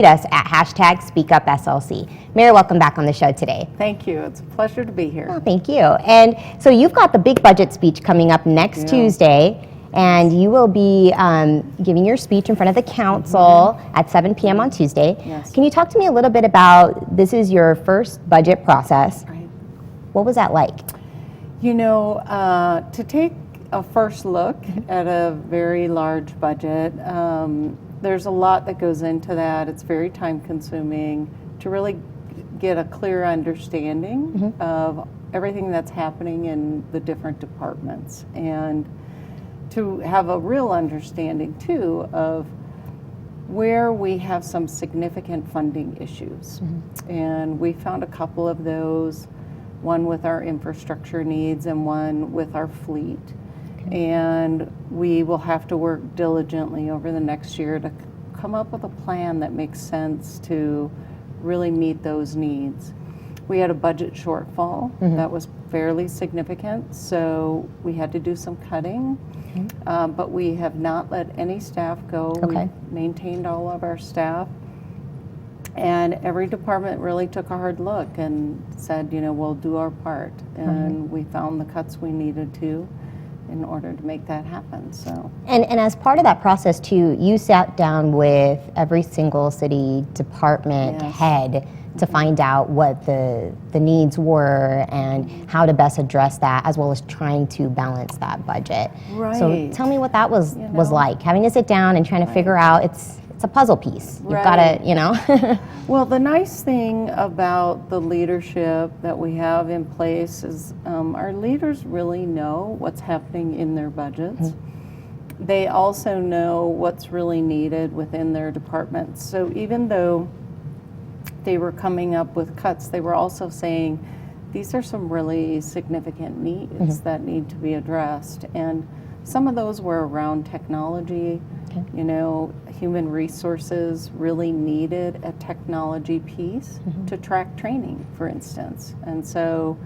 us at #SpeakUpSLC. Mayor, welcome back on the show today. Thank you. It's a pleasure to be here. Oh, thank you. And so you've got the big budget speech coming up next Tuesday, and you will be giving your speech in front of the council at 7 p.m. on Tuesday. Yes. Can you talk to me a little bit about, this is your first budget process. Right. What was that like? You know, to take a first look at a very large budget, there's a lot that goes into that. It's very time consuming to really get a clear understanding of everything that's happening in the different departments, and to have a real understanding too of where we have some significant funding issues. And we found a couple of those, one with our infrastructure needs and one with our fleet. And we will have to work diligently over the next year to come up with a plan that makes sense to really meet those needs. We had a budget shortfall that was fairly significant, so we had to do some cutting, but we have not let any staff go. We've maintained all of our staff, and every department really took a hard look and said, you know, we'll do our part, and we found the cuts we needed to in order to make that happen. So, and as part of that process too, you sat down with every single city department head to find out what the needs were and how to best address that, as well as trying to balance that budget. Right. So tell me what that was like, having to sit down and trying to figure out, it's a puzzle piece. You've got to, you know. Well, the nice thing about the leadership that we have in place is our leaders really know what's happening in their budgets. They also know what's really needed within their departments. So even though they were coming up with cuts, they were also saying, these are some really significant needs that need to be addressed. And some of those were around technology. You know, human resources really needed a technology piece to track training, for instance. And so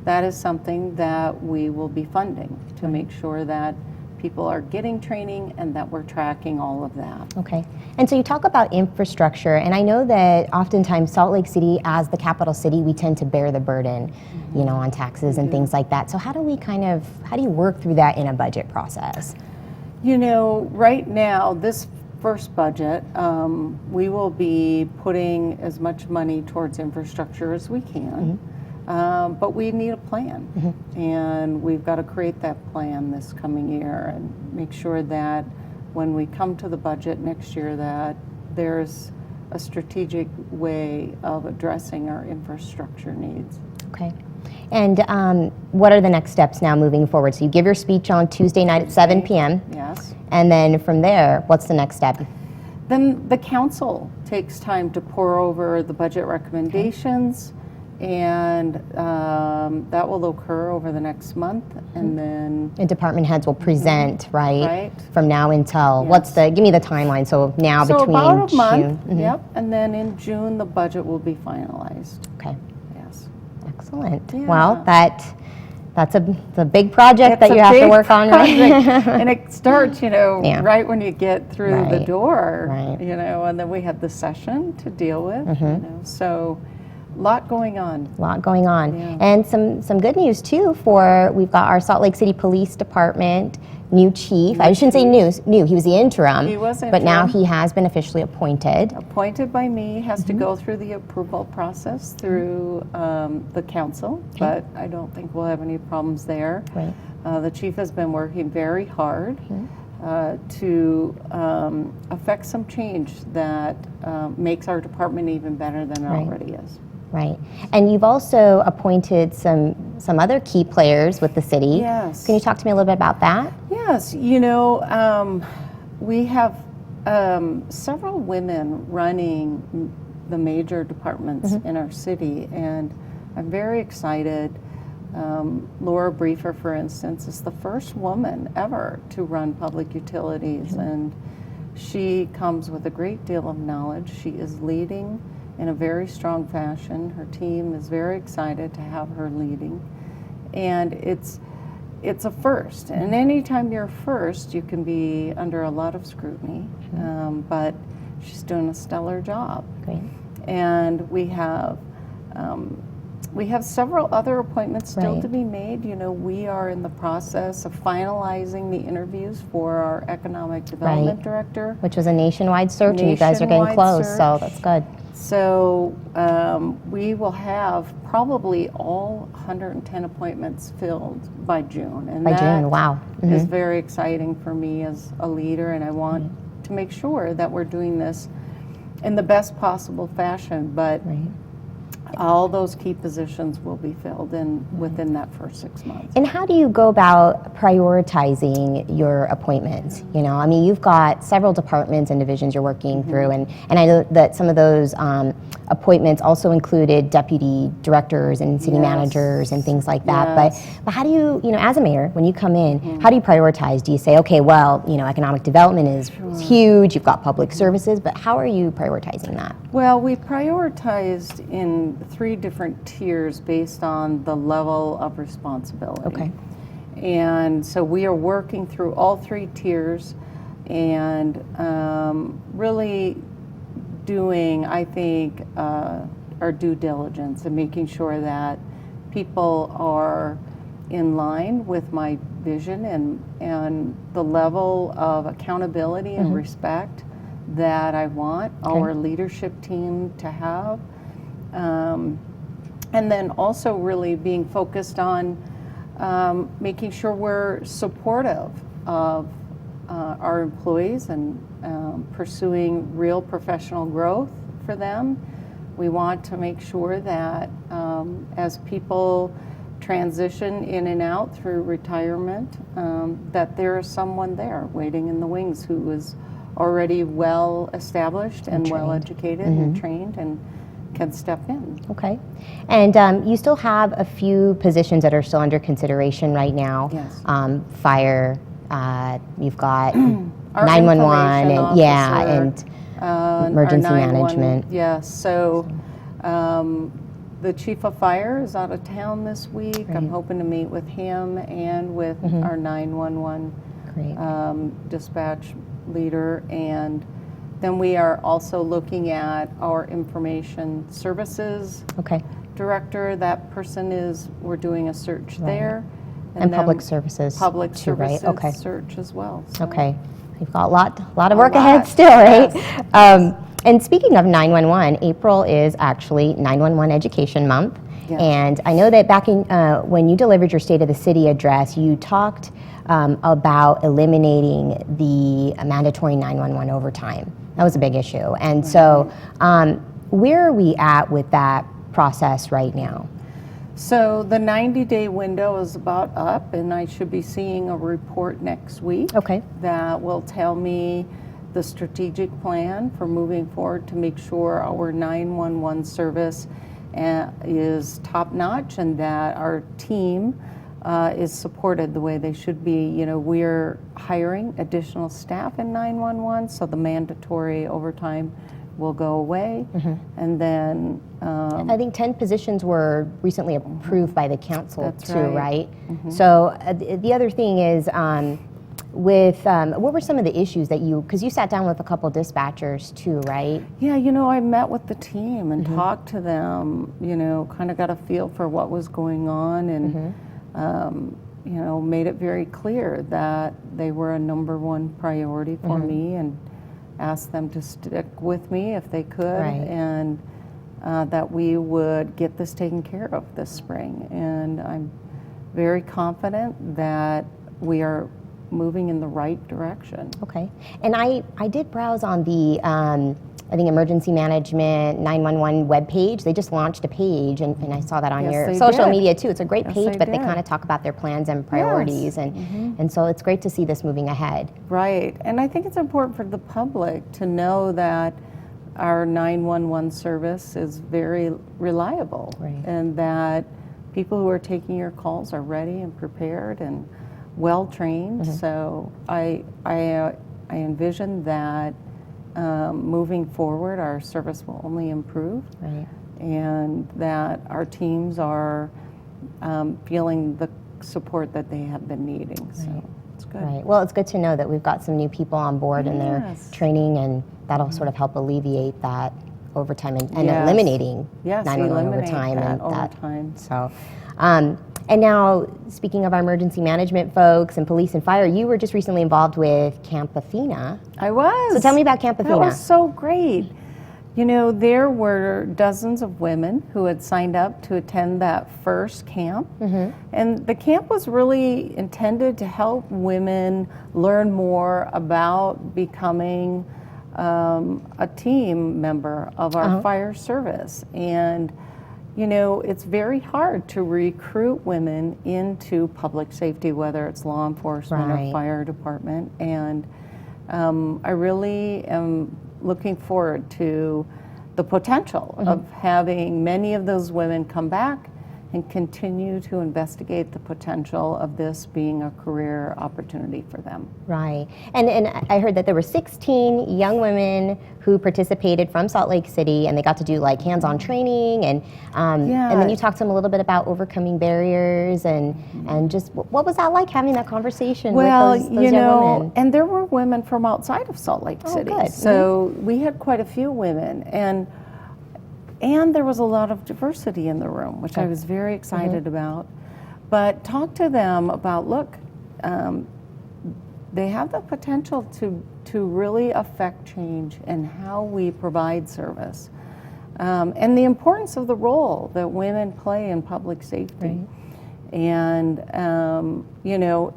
that is something that we will be funding to make sure that people are getting training and that we're tracking all of that. Okay. And so you talk about infrastructure, and I know that oftentimes Salt Lake City, as the capital city, we tend to bear the burden, you know, on taxes and things like that. So how do you work through that in a budget process? You know, right now, this first budget, we will be putting as much money towards infrastructure as we can, but we need a plan, and we've got to create that plan this coming year and make sure that when we come to the budget next year that there's a strategic way of addressing our infrastructure needs. Okay. And what are the next steps now moving forward? So you give your speech on Tuesday night at 7 p.m. Yes. And then from there, what's the next step? Then the council takes time to pour over the budget recommendations, and that will occur over the next month. And then department heads will present, right? Right. From now until, give me the timeline. So now so between about a June. month, yep. And then in June, the budget will be finalized. Okay. Yes. Excellent. Yeah. Well, that's a big project that you have to work on, right? And it starts, you know, right when you get through the door, you know, and then we have the session to deal with, you know, so a lot going on. And some good news too we've got our Salt Lake City Police Department new chief. I shouldn't say new, he was the interim. He was interim. But now he has been officially appointed. Appointed by me, has to go through the approval process through the council, but I don't think we'll have any problems there. Right. The chief has been working very hard to affect some change that makes our department even better than it already is. Right. And you've also appointed some other key players with the city. Yes. Can you talk to me a little bit about that? Yes. You know, we have several women running the major departments in our city, and I'm very excited. Laura Briefer, for instance, is the first woman ever to run public utilities, and she comes with a great deal of knowledge. She is leading in a very strong fashion. Her team is very excited to have her leading, and it's a first. And anytime you're first, you can be under a lot of scrutiny, but she's doing a stellar job. Great. And we have several other appointments still Right. to be made. You know, we are in the process of finalizing the interviews for our economic development Right. director. Which was a nationwide search, and you guys are getting Nationwide close, so search. that's good. So we will have probably all 110 appointments filled by June. And By that June, wow. is very exciting for me as a leader, and I want to make sure that we're doing this in the best possible fashion. But Right. all those key positions will be filled within that first 6 months. And how do you go about prioritizing your appointments? You know, I mean, you've got several departments and divisions you're working through, and I know that some of those appointments also included deputy directors and city Yes. managers and things like that. Yes. But how do you know, as a mayor, when you come in, how do you prioritize? Do you say, okay, well, you know, economic development is huge, you've got public services, but how are you prioritizing that? Well, we prioritized in 3 different tiers based on the level of responsibility. Okay. And so we are working through all 3 tiers and really doing, I think, our due diligence and making sure that people are in line with my vision and the level of accountability and respect that I want our leadership team to have. And then also really being focused on making sure we're supportive of our employees and pursuing real professional growth for them. We want to make sure that as people transition in and out through retirement, that there is someone there waiting in the wings who is already well established and well educated and trained and can step in. Okay. And you still have a few positions that are still under consideration right now. Yes. Fire, you've got Our 911, information and yeah, officer, and emergency our 911 management. Yes. So the chief of fire is out of town this week. I'm hoping to meet with him and with our 911 Great. dispatch leader. And then we are also looking at our information services Okay. director. That person we're doing a search there. And then public services public too, right? services Okay. search as well. So. Okay. You've got a lot of work A ahead lot, still, right? yes. And speaking of 911, April is actually 911 Education Month. Yes. And I know that back in when you delivered your State of the City address, you talked about eliminating the mandatory 911 overtime. That was a big issue. And so where are we at with that process right now? So the 90-day window is about up, and I should be seeing a report next week Okay. that will tell me the strategic plan for moving forward to make sure our 911 service is top-notch and that our team is supported the way they should be. You know, we're hiring additional staff in 911, so the mandatory overtime will go away. And then I think 10 positions were recently approved by the council That's too, right. right? So the other thing is with, what were some of the issues that because you sat down with a couple dispatchers too, right? yeah, you know, I met with the team and talked to them, you know, kind of got a feel for what was going on and, you know, made it very clear that they were a #1 priority for me and asked them to stick with me if they could and that we would get this taken care of this spring. And I'm very confident that we are moving in the right direction. Okay. And I did browse on the, I think, emergency management 911 webpage. They just launched a page, and I saw that on Yes, your they social did. media too. It's a great Yes, page, they but they did. kind of talk about their plans and priorities, and so it's great to see this moving ahead. Right. And I think it's important for the public to know that our 911 service is very reliable Right. and that people who are taking your calls are ready and prepared and well trained. So I envision that moving forward, our service will only improve, Right. and that our teams are feeling the support that they have been needing. So. It's good. Right. Well, it's good to know that we've got some new people on board and they're Yes. training, and that'll sort of help alleviate that overtime and Yes. eliminating Yes, 911 eliminate overtime that and overtime. So, and now speaking of our emergency management folks and police and fire, you were just recently involved with Camp Athena. I was. So tell me about Camp That Athena. was so great. You know, there were dozens of women who had signed up to attend that first camp. And the camp was really intended to help women learn more about becoming a team member of our fire service. And, you know, it's very hard to recruit women into public safety, whether it's law enforcement or fire department. And I really am looking forward to the potential of having many of those women come back and continue to investigate the potential of this being a career opportunity for them. Right. And I heard that there were 16 young women who participated from Salt Lake City, and they got to do like hands-on training, and then you talked to them a little bit about overcoming barriers and just what was that like, having that conversation with those you young know, women? and there were women from outside of Salt Lake City. Good. So we had quite a few women, and there was a lot of diversity in the room, which I was very excited about. But talk to them about, look, they have the potential to really affect change in how we provide service, and the importance of the role that women play in public safety. And, you know,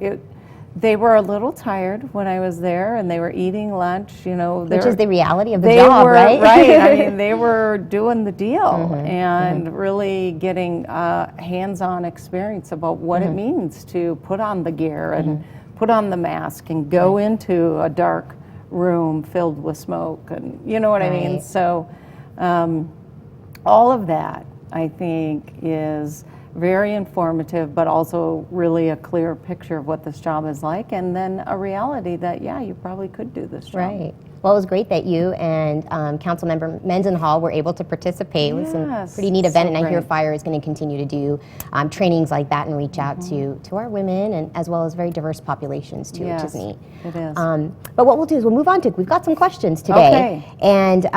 they were a little tired when I was there, and they were eating lunch, you know. Which is the reality of the job, right? Right. I mean, they were doing the deal and really getting hands-on experience about what it means to put on the gear and put on the mask and go into a dark room filled with smoke, and you know what I mean? So all of that, I think, is very informative, but also really a clear picture of what this job is like, and then a reality that, yeah, you probably could do this job. Right. Well, it was great that you and Councilmember Mendenhall were able to participate with some pretty neat event, and I hear Fire is going to continue to do trainings like that and reach out to our women, and as well as very diverse populations too, which is neat. It is. But what we'll do is we'll move on to, we've got some questions today. And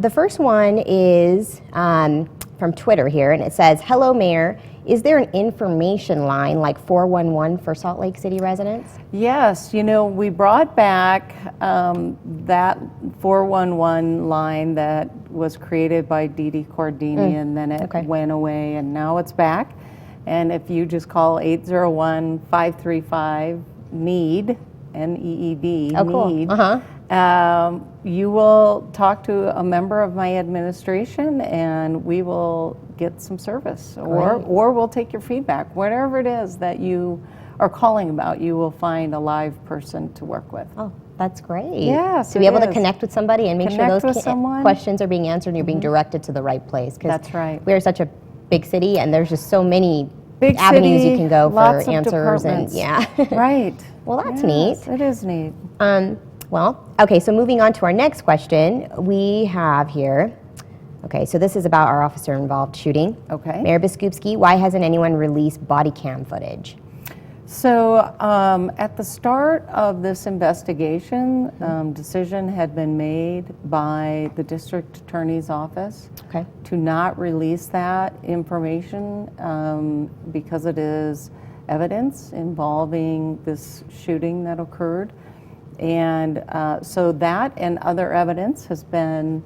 the first one is from Twitter here, and it says, "Hello, Mayor. Is there an information line like 411 for Salt Lake City residents?" Yes, you know, we brought back that 411 line that was created by Dee Dee Cordini, and then it went away, and now it's back. And if you just call 801-535-NEED, N-E-E-D, NEED, you will talk to a member of my administration, and we will get some service, or we'll take your feedback. Whatever it is that you are calling about, you will find a live person to work with. Oh, that's great. Yes, to be able to connect with somebody and make sure those someone. questions are being answered and you're being directed to the right place. That's right. We are such a big city, and there's just so many big avenues city, you can go for lots of answers, and departments. Right. Well, that's neat. It is neat. Well, okay, so moving on to our next question, we have here, okay, so this is about our officer-involved shooting. Okay. Mayor Biskupski, why hasn't anyone released body cam footage? So at the start of this investigation, decision had been made by the district attorney's office to not release that information because it is evidence involving this shooting that occurred. And so that and other evidence has been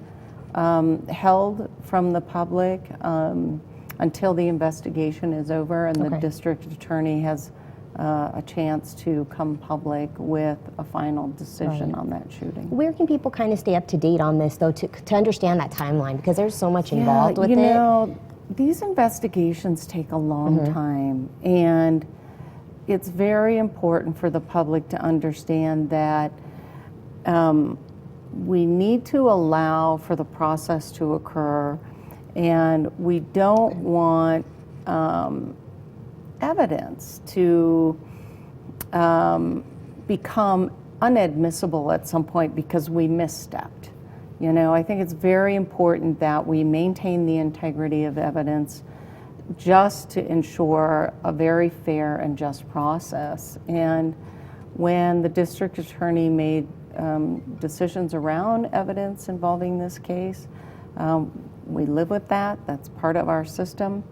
held from the public until the investigation is over, and the district attorney has a chance to come public with a final decision on that shooting. Where can people kind of stay up to date on this, though, to understand that timeline? Because there's so much involved with it. You know, these investigations take a long time, and it's very important for the public to understand that we need to allow for the process to occur, and we don't want evidence to become unadmissible at some point because we misstepped. You know, I think it's very important that we maintain the integrity of evidence just to ensure a very fair and just process. And when the district attorney made decisions around evidence involving this case. We live with that. That's part of our system.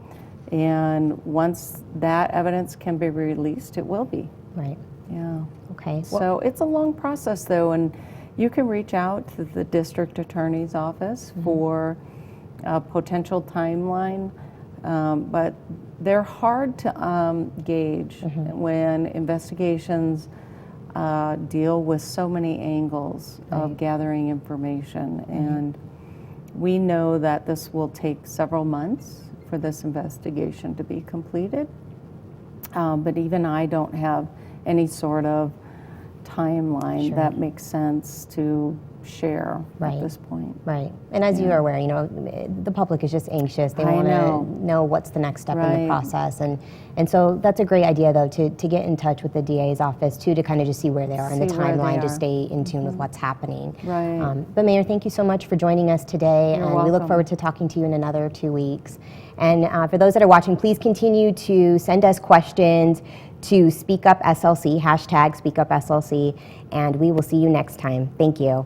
And once that evidence can be released, it will be. Right. Yeah. Okay. So it's a long process, though, and you can reach out to the district attorney's office for a potential timeline, but they're hard to gauge when investigations deal with so many angles of gathering information. And we know that this will take several months for this investigation to be completed, but even I don't have any sort of timeline that makes sense to share at this point. Right. And as you are aware, you know, the public is just anxious. They want to know what's the next step in the process. And so that's a great idea, though, to get in touch with the DA's office, too, to kind of just see where they are in the timeline, to stay in tune with what's happening. Right. But Mayor, thank you so much for joining us today. You're and welcome. We look forward to talking to you in another 2 weeks. And for those that are watching, please continue to send us questions to SpeakUpSLC, hashtag SpeakUpSLC, and we will see you next time. Thank you.